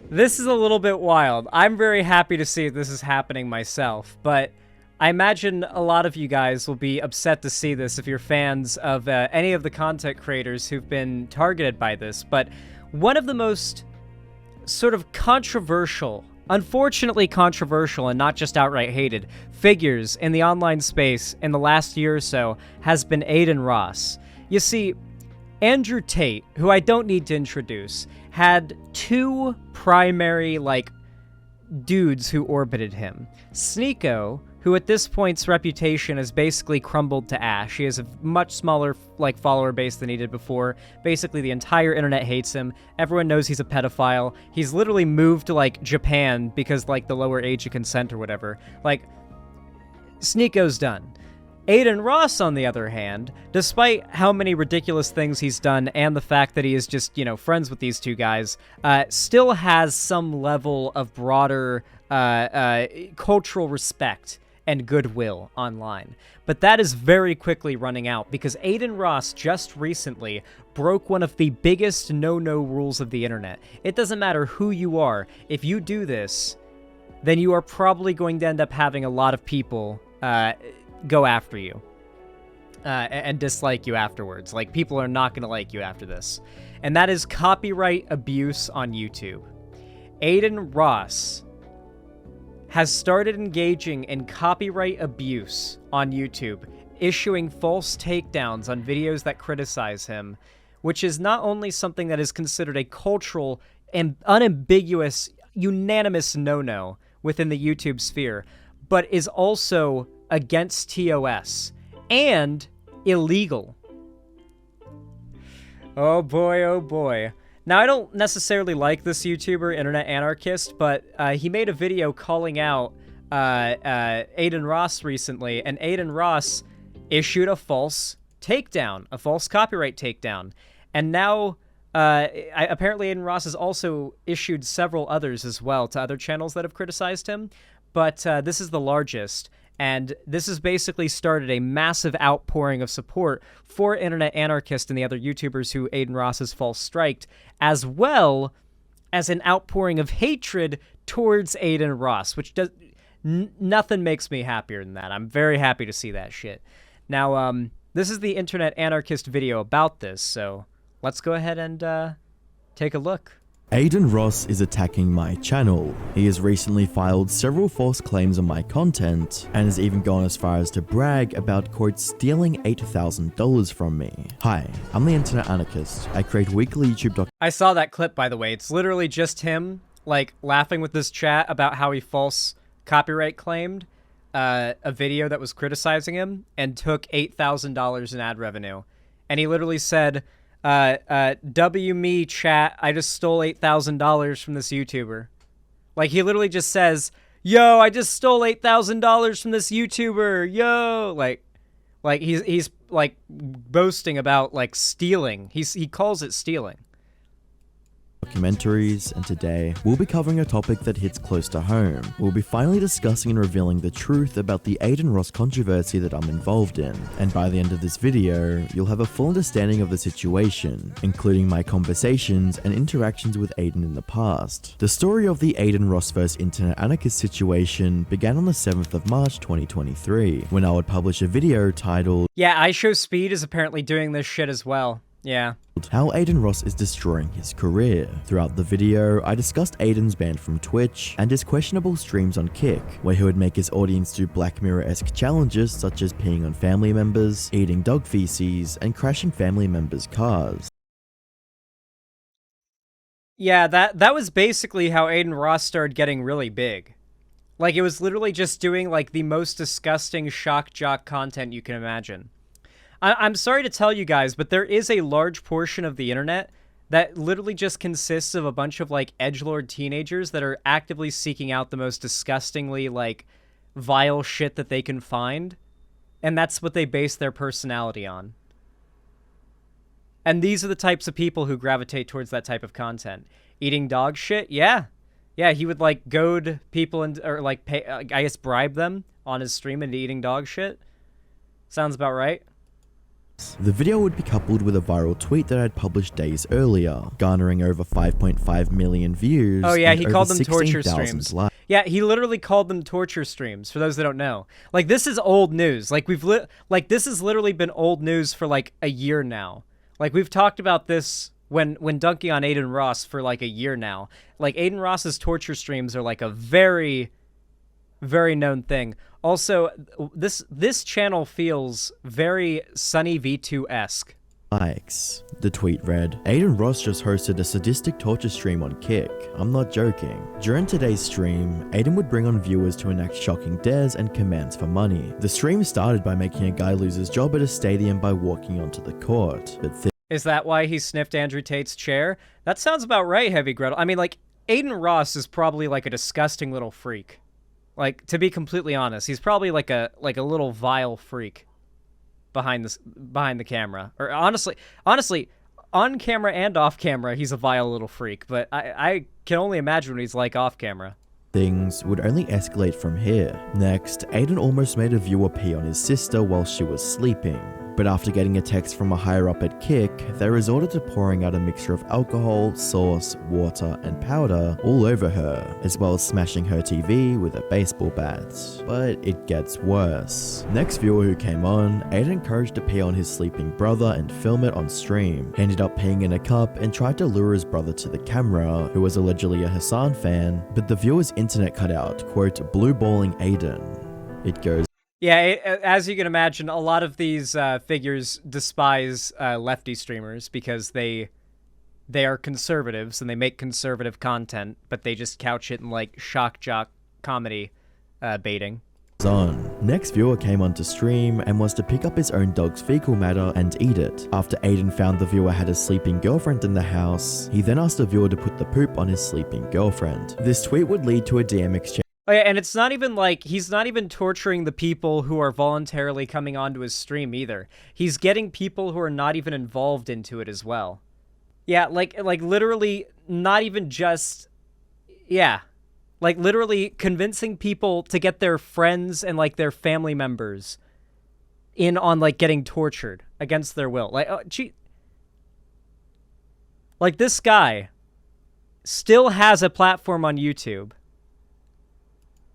This is a little bit wild. I'm very happy to see this is happening myself, but I imagine a lot of you guys will be upset to see this if you're fans of any of the content creators who've been targeted by this. But one of the most sort of controversial, unfortunately controversial and not just outright hated, figures in the online space in the last year or so has been Adin Ross. You see, Andrew Tate, who I don't need to introduce, had two primary, dudes who orbited him. Sneeko, who at this point's reputation has basically crumbled to ash. He has a much smaller, follower base than he did before. Basically, the entire internet hates him. Everyone knows he's a pedophile. He's literally moved to, Japan because, the lower age of consent or whatever. Sneeko's done. Adin Ross, on the other hand, despite how many ridiculous things he's done and the fact that he is just, friends with these two guys, still has some level of broader cultural respect and goodwill online. But that is very quickly running out because Adin Ross just recently broke one of the biggest no-no rules of the internet. It doesn't matter who you are. If you do this, then you are probably going to end up having a lot of people go after you and dislike you afterwards. People are not going to like you after this. And that is copyright abuse on YouTube. Adin Ross has started engaging in copyright abuse on YouTube, issuing false takedowns on videos that criticize him, which is not only something that is considered a cultural and unambiguous, unanimous no-no within the YouTube sphere, but is also against TOS and illegal. Oh boy, oh boy. Now, I don't necessarily like this YouTuber, Internet Anarchist, but he made a video calling out Adin Ross recently, and Adin Ross issued a false takedown, a false copyright takedown. And now, apparently Adin Ross has also issued several others as well to other channels that have criticized him, but this is the largest. And this has basically started a massive outpouring of support for Internet Anarchist and the other YouTubers who Adin Ross has false striked, as well as an outpouring of hatred towards Adin Ross, which does nothing makes me happier than that. I'm very happy to see that shit. Now, this is the Internet Anarchist video about this, so let's go ahead and take a look. Adin Ross is attacking my channel. He has recently filed several false claims on my content, and has even gone as far as to brag about, quote, stealing $8,000 from me. Hi, I'm the Internet Anarchist. I create weekly YouTube I saw that clip, by the way. It's literally just him, laughing with this chat about how he false copyright claimed a video that was criticizing him and took $8,000 in ad revenue. And he literally said, W me chat, I just stole $8,000 from this YouTuber. He literally just says, yo, I just stole $8,000 from this YouTuber, yo, he's boasting about stealing. He calls it stealing. Documentaries, and today we'll be covering a topic that hits close to home. We'll be finally discussing and revealing the truth about the Adin Ross controversy that I'm involved in, and by the end of this video, you'll have a full understanding of the situation, including my conversations and interactions with Adin in the past. The story of the Adin Ross vs Internet Anarchist situation began on the 7th of March 2023, when I would publish a video titled, Yeah, iShowSpeed is apparently doing this shit as well. Yeah. How Adin Ross is destroying his career. Throughout the video, I discussed Adin's ban from Twitch and his questionable streams on Kick, where he would make his audience do Black Mirror-esque challenges such as peeing on family members, eating dog feces, and crashing family members' cars. Yeah, that was basically how Adin Ross started getting really big. It was literally just doing, the most disgusting shock jock content you can imagine. I'm sorry to tell you guys, but there is a large portion of the internet that literally just consists of a bunch of, edgelord teenagers that are actively seeking out the most disgustingly, vile shit that they can find. And that's what they base their personality on. And these are the types of people who gravitate towards that type of content. Eating dog shit? Yeah. Yeah, he would, goad people or, pay, I guess bribe them on his stream into eating dog shit. Sounds about right. The video would be coupled with a viral tweet that I had published days earlier, garnering over 5.5 million views. Oh yeah, and he over called them torture 16,000 streams. likes. Yeah, he literally called them torture streams, for those that don't know. Like, this is old news. Like, this has literally been old news for, like, a year now. Like, we've talked about this when dunking on Adin Ross for, like, a year now. Like, Adin Ross's torture streams are, like, a very, very known thing. Also, this channel feels very Sunny V2-esque. Likes. The tweet read, Adin Ross just hosted a sadistic torture stream on Kick. I'm not joking. During today's stream, Adin would bring on viewers to enact shocking dares and commands for money. The stream started by making a guy lose his job at a stadium by walking onto the court, but Is that why he sniffed Andrew Tate's chair? That sounds about right, Heavy Gretel. I mean, like, Adin Ross is probably, like, a disgusting little freak. Like, to be completely honest, he's probably like a little vile freak behind the camera. Or honestly, on camera and off camera, he's a vile little freak. But I can only imagine what he's like off camera. things would only escalate from here. Next, Adin almost made a viewer pee on his sister while she was sleeping. But after getting a text from a higher up at Kick, they resorted to pouring out a mixture of alcohol, sauce, water, and powder all over her, as well as smashing her TV with a baseball bat. But it gets worse. Next viewer who came on, Adin encouraged to pee on his sleeping brother and film it on stream. He ended up peeing in a cup and tried to lure his brother to the camera, who was allegedly a Hassan fan, but the viewer's internet cut out, quote, blue balling Adin. It goes, yeah, as you can imagine, a lot of these figures despise lefty streamers because they are conservatives and they make conservative content, but they just couch it in like shock jock comedy baiting. On. Next viewer came onto stream and was to pick up his own dog's fecal matter and eat it. After Adin found the viewer had a sleeping girlfriend in the house, he then asked the viewer to put the poop on his sleeping girlfriend. This tweet would lead to a DM exchange. Oh yeah, and it's not even like, he's not even torturing the people who are voluntarily coming onto his stream either. He's getting people who are not even involved into it as well. Yeah, like literally not even just, yeah. Like literally convincing people to get their friends and like their family members in on like getting tortured against their will. Like, oh, gee. Like this guy still has a platform on YouTube.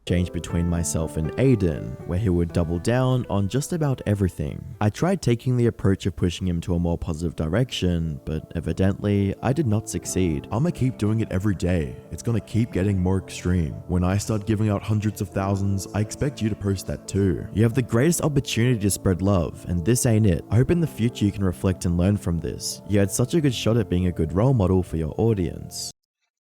Change between myself and Adin, where he would double down on just about everything. I tried taking the approach of pushing him to a more positive direction, but evidently, I did not succeed. I'ma keep doing it every day. It's gonna keep getting more extreme. When I start giving out hundreds of thousands, I expect you to post that too. You have the greatest opportunity to spread love, and this ain't it. I hope in the future you can reflect and learn from this. You had such a good shot at being a good role model for your audience.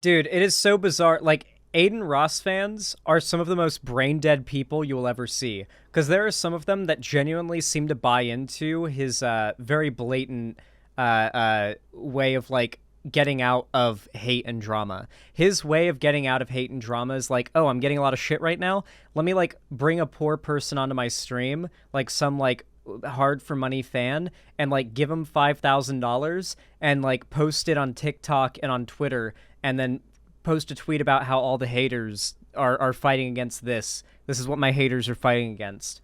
Dude, it is so bizarre. Like, Adin Ross fans are some of the most brain-dead people you will ever see, because there are some of them that genuinely seem to buy into his very blatant way of, like, getting out of hate and drama. His way of getting out of hate and drama is like, oh, I'm getting a lot of shit right now. Let me, like, bring a poor person onto my stream, like some, like, hard for money fan, and, like, give him $5,000 and, like, post it on TikTok and on Twitter, and then post a tweet about how all the haters are fighting against this. This is what my haters are fighting against.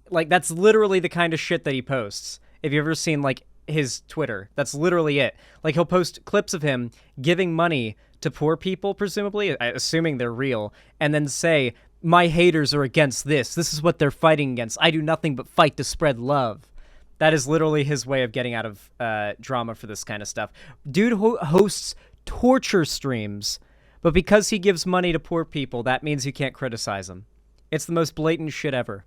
Like, that's literally the kind of shit that he posts. If you've ever seen, like, his Twitter, that's literally it. Like, he'll post clips of him giving money to poor people, presumably, assuming they're real, and then say, my haters are against this. This is what they're fighting against. I do nothing but fight to spread love. That is literally his way of getting out of drama for this kind of stuff. Dude hosts torture streams, but because he gives money to poor people, that means you can't criticize him. It's the most blatant shit ever.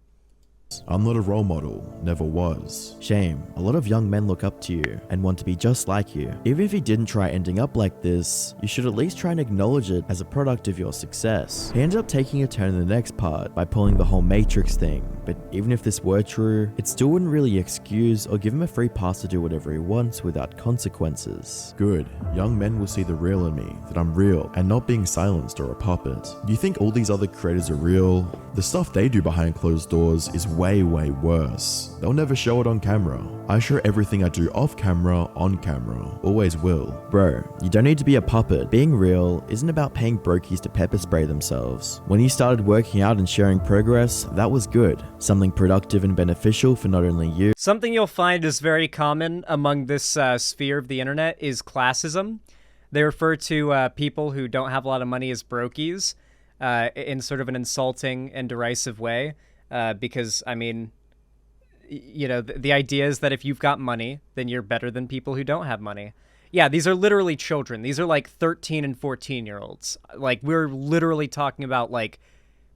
I'm not a role model, never was. Shame. A lot of young men look up to you and want to be just like you. Even if you didn't try ending up like this, you should at least try and acknowledge it as a product of your success. He ended up taking a turn in the next part by pulling the whole Matrix thing, but even if this were true, it still wouldn't really excuse or give him a free pass to do whatever he wants without consequences. Good. Young men will see the real in me, that I'm real, and not being silenced or a puppet. You think all these other creators are real? The stuff they do behind closed doors is way way worse. They'll never show it on camera. I show everything I do off camera, on camera. Always will. Bro, you don't need to be a puppet. Being real isn't about paying brokies to pepper spray themselves. When you started working out and sharing progress, that was good. Something productive and beneficial for not only you. Something you'll find is very common among this sphere of the internet is classism. They refer to people who don't have a lot of money as brokies in sort of an insulting and derisive way. Because, I mean, you know, the idea is that if you've got money, then you're better than people who don't have money. Yeah, these are literally children. These are like 13 and 14-year-olds. Like, we're literally talking about like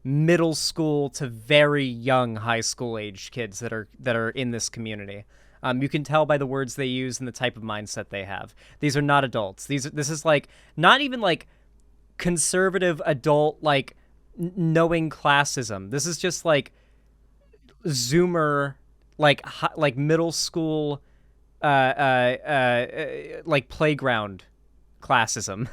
middle school to very young high school aged kids that are in this community. You can tell by the words they use and the type of mindset they have. These are not adults. This is like not even like conservative adult like knowing classism. This is just like Zoomer, like middle school, like playground classism.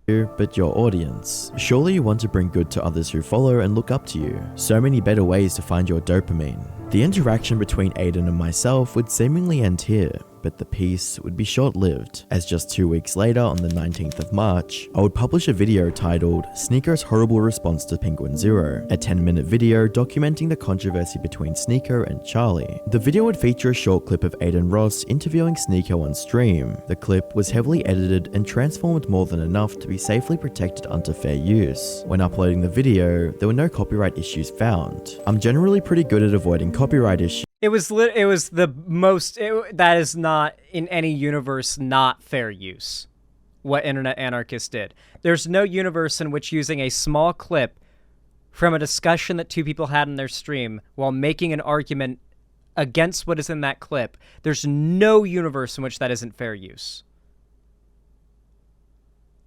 But your audience. Surely you want to bring good to others who follow and look up to you. So many better ways to find your dopamine. The interaction between Adin and myself would seemingly end here, but the peace would be short-lived, as just 2 weeks later on the 19th of March, I would publish a video titled Sneaker's Horrible Response to Penguin Zero, a 10-minute video documenting the controversy between Sneaker and Charlie. The video would feature a short clip of Adin Ross interviewing Sneaker on stream. The clip was heavily edited and transformed more than enough to be safely protected under fair use. When uploading the video, there were no copyright issues found. I'm generally pretty good at avoiding copyright issues. It was the most, that is not in any universe not fair use, what Internet Anarchist did. There's no universe in which using a small clip from a discussion that two people had in their stream while making an argument against what is in that clip, there's no universe in which that isn't fair use.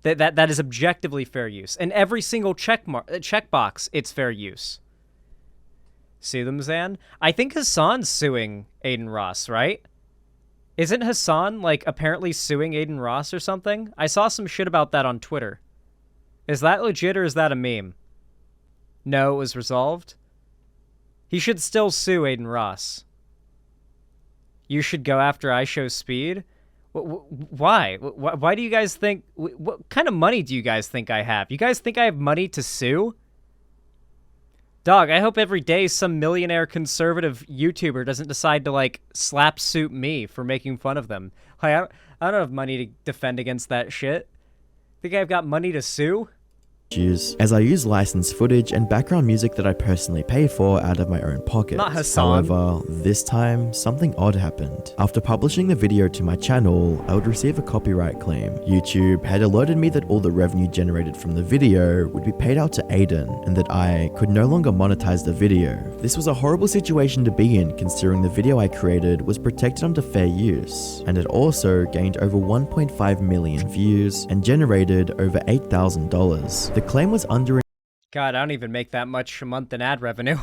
That is objectively fair use. And every single checkbox, it's fair use. See them, Zan? I think Hassan's suing Adin Ross, right? Isn't Hassan, like, apparently suing Adin Ross or something? I saw some shit about that on Twitter. Is that legit or is that a meme? No, it was resolved? He should still sue Adin Ross. You should go after iShowSpeed? Why? Why do you guys think... What kind of money do you guys think I have? You guys think I have money to sue? Dog, I hope every day some millionaire conservative YouTuber doesn't decide to, like, slap suit me for making fun of them. I don't have money to defend against that shit. Think I've got money to sue? As I use licensed footage and background music that I personally pay for out of my own pocket. Not Hassan. However, this time, something odd happened. After publishing the video to my channel, I would receive a copyright claim. YouTube had alerted me that all the revenue generated from the video would be paid out to Adin, and that I could no longer monetize the video. This was a horrible situation to be in, considering the video I created was protected under fair use, and it also gained over 1.5 million views and generated over $8,000. The claim was under God, I don't even make that much a month in ad revenue.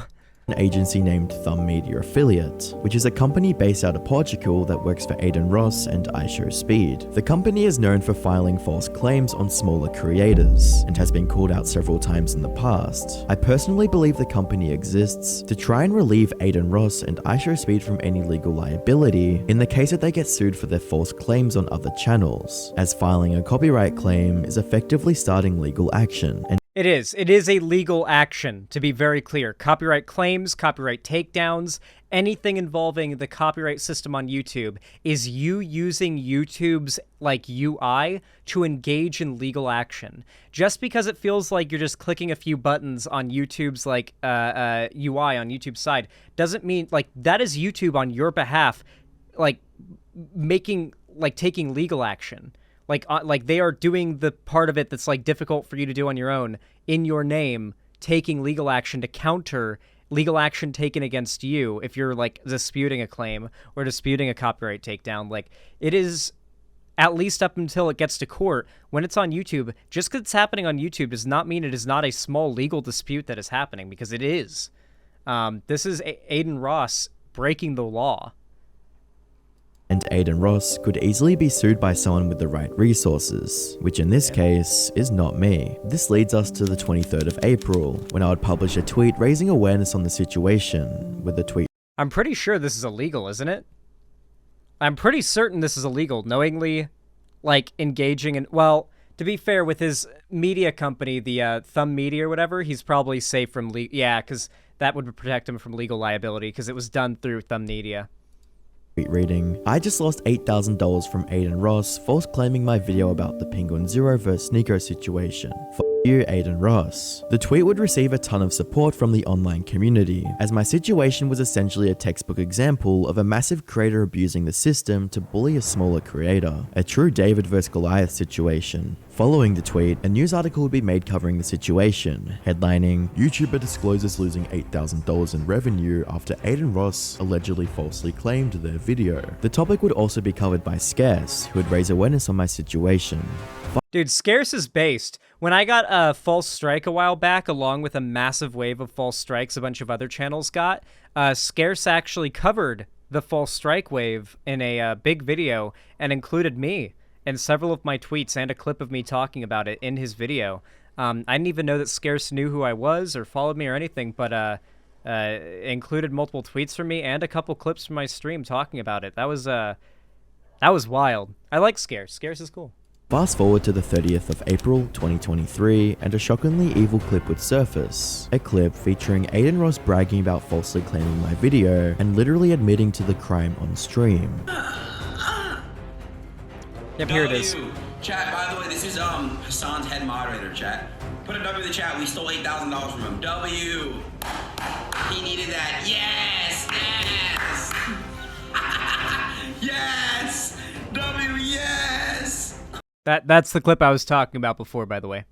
an agency named Thumb Media Affiliate, which is a company based out of Portugal that works for Adin Ross and iShowSpeed. The company is known for filing false claims on smaller creators, and has been called out several times in the past. I personally believe the company exists to try and relieve Adin Ross and iShowSpeed from any legal liability in the case that they get sued for their false claims on other channels, as filing a copyright claim is effectively starting legal action. And It is a legal action, to be very clear. Copyright claims, copyright takedowns, anything involving the copyright system on YouTube is you using YouTube's, like, UI to engage in legal action. Just because it feels like you're just clicking a few buttons on YouTube's, like, UI on YouTube's side doesn't mean, like, that is YouTube on your behalf, like, taking legal action. Like they are doing the part of it that's, like, difficult for you to do on your own in your name, taking legal action to counter legal action taken against you if you're, like, disputing a claim or disputing a copyright takedown. Like, it is, at least up until it gets to court, when it's on YouTube, just because it's happening on YouTube does not mean it is not a small legal dispute that is happening, because it is. This is Adin Ross breaking the law. and Adin Ross could easily be sued by someone with the right resources, which in this case is not me. This leads us to the 23rd of April, when I would publish a tweet raising awareness on the situation, with the tweet. I'm pretty sure this is illegal, isn't it? I'm pretty certain this is illegal, knowingly, like, engaging in, well, to be fair, with his media company, the Thumb Media or whatever, he's probably safe from yeah, because that would protect him from legal liability, because it was done through Thumb Media. Reading, I just lost $8,000 from Adin Ross, false claiming my video about the Penguin Zero vs Nico situation. F you, Adin Ross. The tweet would receive a ton of support from the online community, as my situation was essentially a textbook example of a massive creator abusing the system to bully a smaller creator. A true David vs Goliath situation. Following the tweet, a news article would be made covering the situation, headlining, YouTuber discloses losing $8,000 in revenue after Adin Ross allegedly falsely claimed their video. The topic would also be covered by Scarce, who would raise awareness on my situation. Dude, Scarce is based. When I got a false strike a while back, along with a massive wave of false strikes a bunch of other channels got, Scarce actually covered the false strike wave in a big video and included me and several of my tweets and a clip of me talking about it in his video. I didn't even know that Scarce knew who I was or followed me or anything, but included multiple tweets from me and a couple clips from my stream talking about it. That was wild. I like Scarce. Scarce is cool. Fast forward to the 30th of April 2023, and a shockingly evil clip would surface. A clip featuring Adin Ross bragging about falsely claiming my video and literally admitting to the crime on stream. Yep, here it is. Chat, by the way, this is Hassan's head moderator, chat. Put a W in the chat. We stole $8,000 from him. W. He needed that. Yes! Yes! Yes! W, yes! That's the clip I was talking about before, by the way.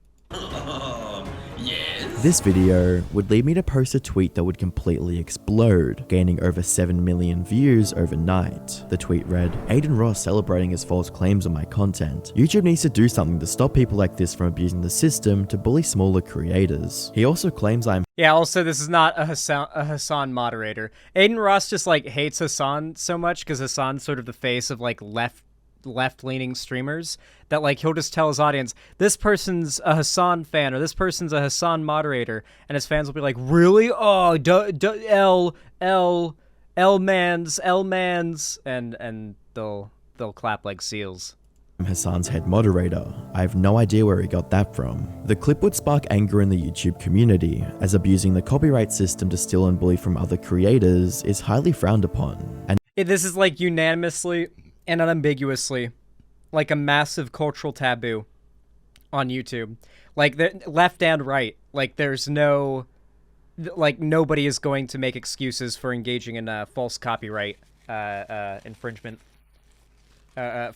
Yes. This video would lead me to post a tweet that would completely explode, gaining over 7 million views overnight. The tweet read, Adin Ross celebrating his false claims on my content. YouTube needs to do something to stop people like this from abusing the system to bully smaller creators. He also claims I'm Yeah, also, this is not a Hassan moderator. Adin Ross just, like, hates Hassan so much because Hassan's sort of the face of, like, left-leaning streamers that, like, he'll just tell his audience, this person's a Hassan fan or this person's a Hassan moderator, and his fans will be like, really? Oh, L-mans, and they'll clap like seals. Hassan's head moderator. I have no idea where he got that from. The clip would spark anger in the YouTube community, as abusing the copyright system to steal and bully from other creators is highly frowned upon. And This is, like, unanimously and unambiguously, like, a massive cultural taboo on YouTube. Like, the left and right. Like, there's no... Like, nobody is going to make excuses for engaging in false copyright infringement.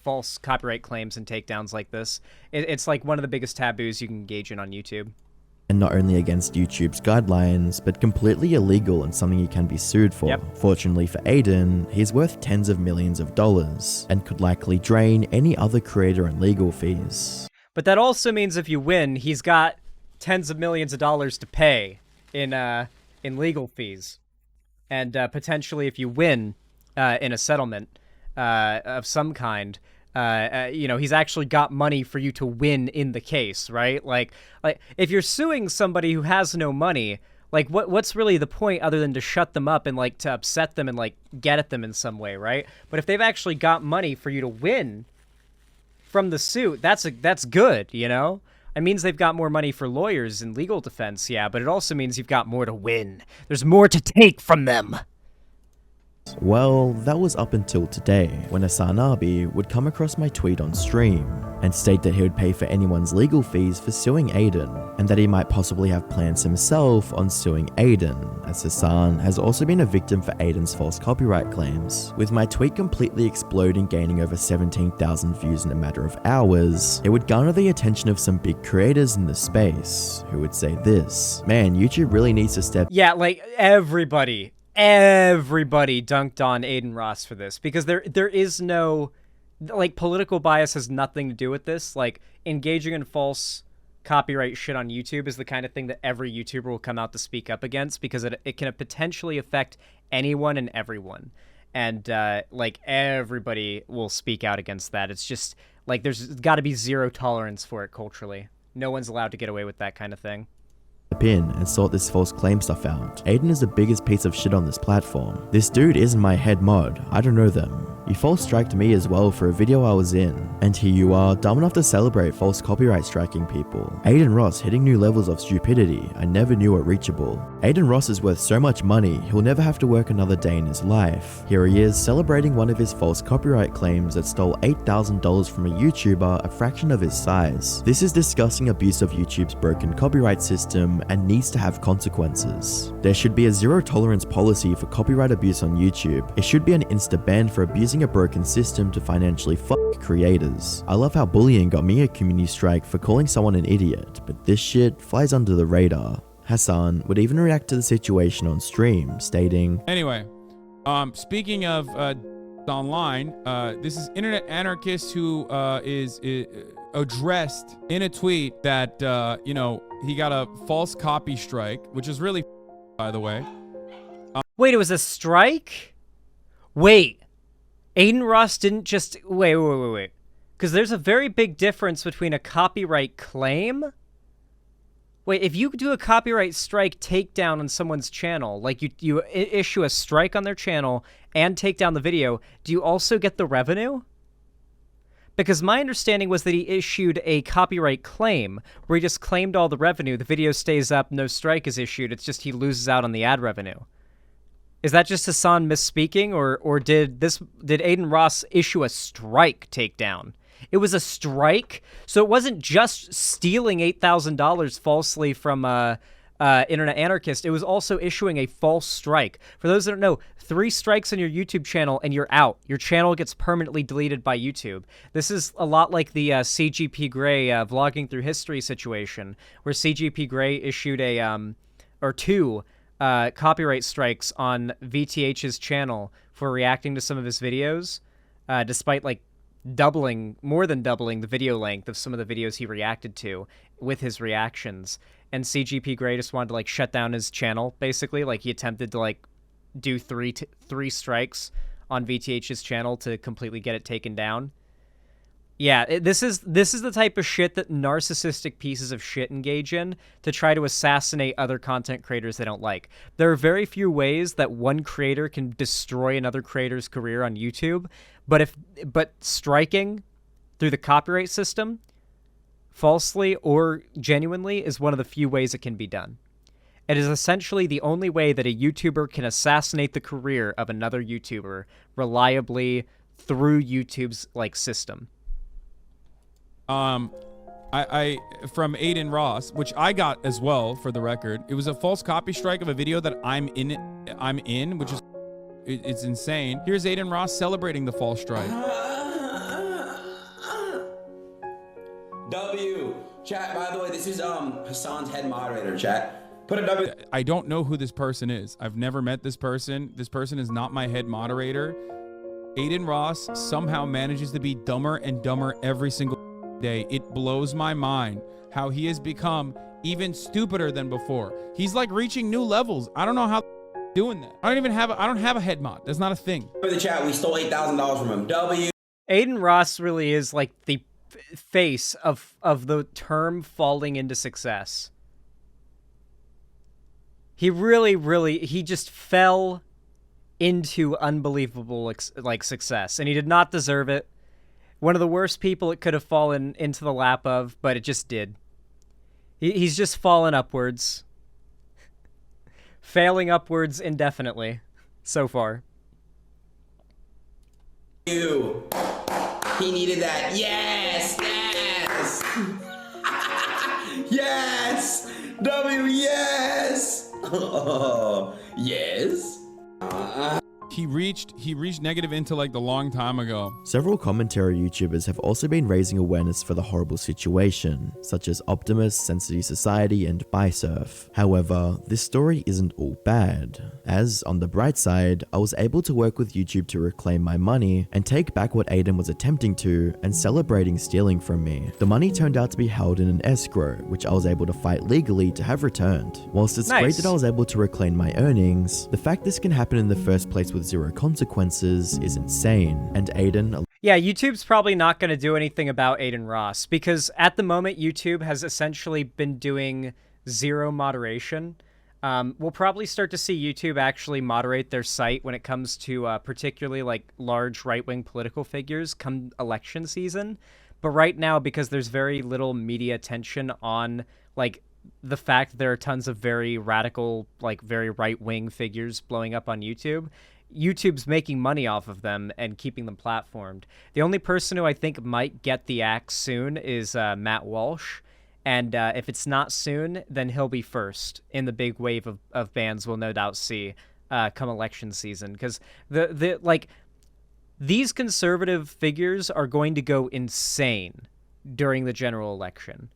False copyright claims and takedowns like this. It's, like, one of the biggest taboos you can engage in on YouTube. And not only against YouTube's guidelines, but completely illegal and something he can be sued for. Yep. Fortunately for Adin, he's worth tens of millions of dollars, and could likely drain any other creator in legal fees. But that also means if you win, he's got tens of millions of dollars to pay in legal fees. And potentially if you win in a settlement of some kind, you know, he's actually got money for you to win in the case, right? Like if you're suing somebody who has no money, like what's really the point other than to shut them up and, like, to upset them and, like, get at them in some way, right? But if they've actually got money for you to win from the suit, that's good, you know? It means they've got more money for lawyers and legal defense, yeah, but it also means you've got more to win. There's more to take from them. Well, that was up until today, when Hassan Abi would come across my tweet on stream, and state that he would pay for anyone's legal fees for suing Adin, and that he might possibly have plans himself on suing Adin, as Hassan has also been a victim for Adin's false copyright claims. With my tweet completely exploding, gaining over 17,000 views in a matter of hours, it would garner the attention of some big creators in the space, who would say this, man, YouTube really needs to step. Yeah, like, everybody dunked on Adin Ross for this, because there is no, like, political bias has nothing to do with this. Like, engaging in false copyright shit on YouTube is the kind of thing that every YouTuber will come out to speak up against, because it can potentially affect anyone and everyone. and like everybody will speak out against that. It's just like there's got to be zero tolerance for it culturally. No one's allowed to get away with that kind of thing. In and sort this false claim stuff out. Adin is the biggest piece of shit on this platform. This dude isn't my head mod, I don't know them. You false striked me as well for a video I was in, and here you are, dumb enough to celebrate false copyright striking people. Adin Ross hitting new levels of stupidity I never knew were reachable. Adin Ross is worth so much money, he'll never have to work another day in his life. Here he is, celebrating one of his false copyright claims that stole $8,000 from a YouTuber a fraction of his size. This is discussing abuse of YouTube's broken copyright system and needs to have consequences. There should be a zero tolerance policy for copyright abuse on YouTube. It should be an insta ban for abusing a broken system to financially fuck creators. I love how bullying got me a community strike for calling someone an idiot, but this shit flies under the radar. Hassan would even react to the situation on stream, stating, Anyway, speaking of online, this is internet anarchist who is addressed in a tweet that, you know, he got a false copy strike, which is really, by the way. Wait, it was a strike? Wait, Adin Ross didn't just... Wait. Because there's a very big difference between a copyright claim... Wait, if you do a copyright strike takedown on someone's channel, like you issue a strike on their channel and take down the video, do you also get the revenue? Because my understanding was that he issued a copyright claim where he just claimed all the revenue. The video stays up, no strike is issued. It's just he loses out on the ad revenue. Is that just Hassan misspeaking, or did Adin Ross issue a strike takedown? It was a strike, so it wasn't just stealing $8,000 falsely from Internet Anarchist. It was also issuing a false strike. For those that don't know, 3 strikes on your YouTube channel and you're out. Your channel gets permanently deleted by YouTube. This is a lot like the CGP Grey vlogging through history situation, where CGP Grey issued two copyright strikes on VTH's channel for reacting to some of his videos, despite like more than doubling the video length of some of the videos he reacted to with his reactions. And CGP Grey just wanted to like shut down his channel, basically. Like he attempted to like do three strikes on VTH's channel to completely get it taken down. Yeah, this is the type of shit that narcissistic pieces of shit engage in to try to assassinate other content creators they don't like. There are very few ways that one creator can destroy another creator's career on YouTube, but striking through the copyright system, falsely or genuinely, is one of the few ways it can be done. It is essentially the only way that a YouTuber can assassinate the career of another YouTuber reliably through YouTube's like system. I from Adin Ross, which I got as well, for the record. It was a false copy strike of a video that I'm in, which is it's insane. Here's Adin Ross celebrating the false strike. W. Chat, by the way, this is Hassan's head moderator, chat. Put a W. I don't know who this person is. I've never met this person. This person is not my head moderator. Adin Ross somehow manages to be dumber and dumber every single day. It blows my mind how he has become even stupider than before. He's like reaching new levels. I don't know how doing that. I don't have a head mod. That's not a thing. In the chat, we stole $8,000 from him. W. Adin Ross really is like the face of the term falling into success. He he just fell into unbelievable like success, and he did not deserve it. One of the worst people it could have fallen into the lap of, but it just did. He's just fallen upwards. Failing upwards indefinitely so far. You. He needed that. Yes! Yes! W, yes! Yes? He reached negative intellect a long time ago. Several commentary YouTubers have also been raising awareness for the horrible situation, such as Optimus, Sensitive Society, and Bisurf. However, this story isn't all bad, as on the bright side, I was able to work with YouTube to reclaim my money and take back what Adin was attempting to and celebrating stealing from me. The money turned out to be held in an escrow, which I was able to fight legally to have returned. Whilst it's great that I was able to reclaim my earnings, the fact this can happen in the first place with zero consequences is insane, and Adin... Yeah, YouTube's probably not going to do anything about Adin Ross, because at the moment, YouTube has essentially been doing zero moderation. We'll probably start to see YouTube actually moderate their site when it comes to particularly like large right-wing political figures come election season. But right now, because there's very little media attention on like the fact that there are tons of very radical, like very right-wing figures blowing up on YouTube, YouTube's making money off of them and keeping them platformed. The only person who I think might get the axe soon is Matt Walsh. And if it's not soon, then he'll be first in the big wave of bans we'll no doubt see come election season. Because these conservative figures are going to go insane during the general election,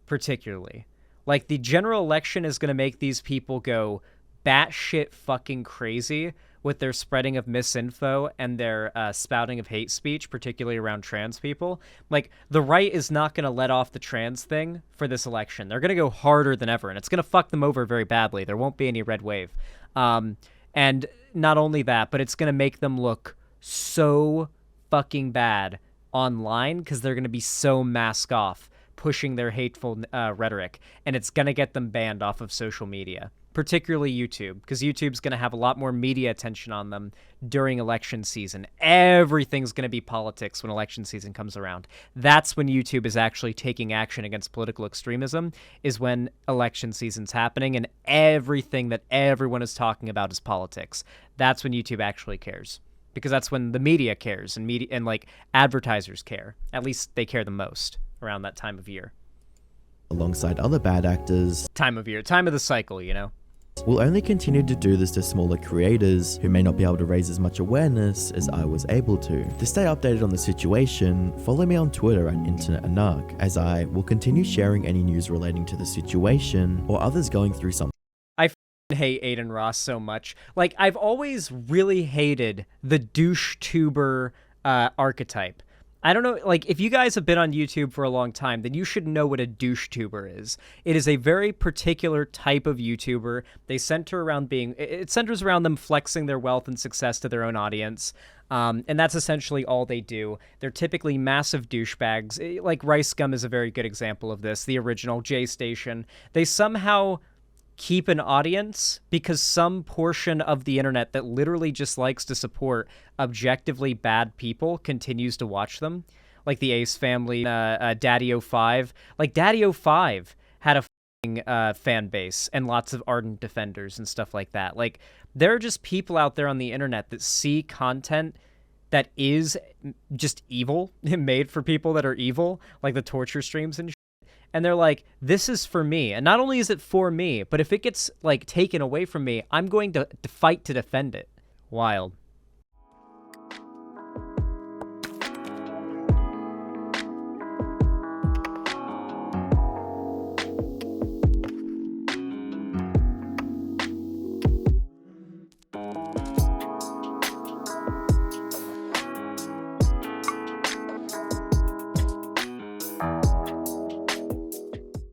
particularly. Like, the general election is going to make these people go batshit fucking crazy with their spreading of misinfo and their spouting of hate speech, particularly around trans people. Like, the right is not going to let off the trans thing for this election. They're going to go harder than ever, and it's going to fuck them over very badly. There won't be any red wave. And not only that, but it's going to make them look so fucking bad online because they're going to be so mask off, pushing their hateful rhetoric, and it's going to get them banned off of social media, particularly YouTube, because YouTube's going to have a lot more media attention on them during election season. Everything's going to be politics when election season comes around. That's when YouTube is actually taking action against political extremism, is when election season's happening and everything that everyone is talking about is politics. That's when YouTube actually cares, because that's when the media cares and like advertisers care. At least they care the most around that time of year. Alongside other bad actors, time of the cycle, you know? We'll only continue to do this to smaller creators who may not be able to raise as much awareness as I was able to. To stay updated on the situation, follow me on Twitter at InternetAnarch, as I will continue sharing any news relating to the situation or others going through something. I hate Adin Ross so much. Like, I've always really hated the douche tuber archetype. I don't know, like, if you guys have been on YouTube for a long time, then you should know what a douche tuber is. It is a very particular type of YouTuber. It centers around them flexing their wealth and success to their own audience. And that's essentially all they do. They're typically massive douchebags. Like, Rice Gum is a very good example of this, the original J Station. They somehow keep an audience because some portion of the internet that literally just likes to support objectively bad people continues to watch them. Like the Ace Family, Daddy05. Like, Daddy05 had a fan base and lots of ardent defenders and stuff like that. Like, there are just people out there on the internet that see content that is just evil, made for people that are evil, like the torture streams and shit. And they're like, this is for me. And not only is it for me, but if it gets, like, taken away from me, I'm going to fight to defend it. Wild.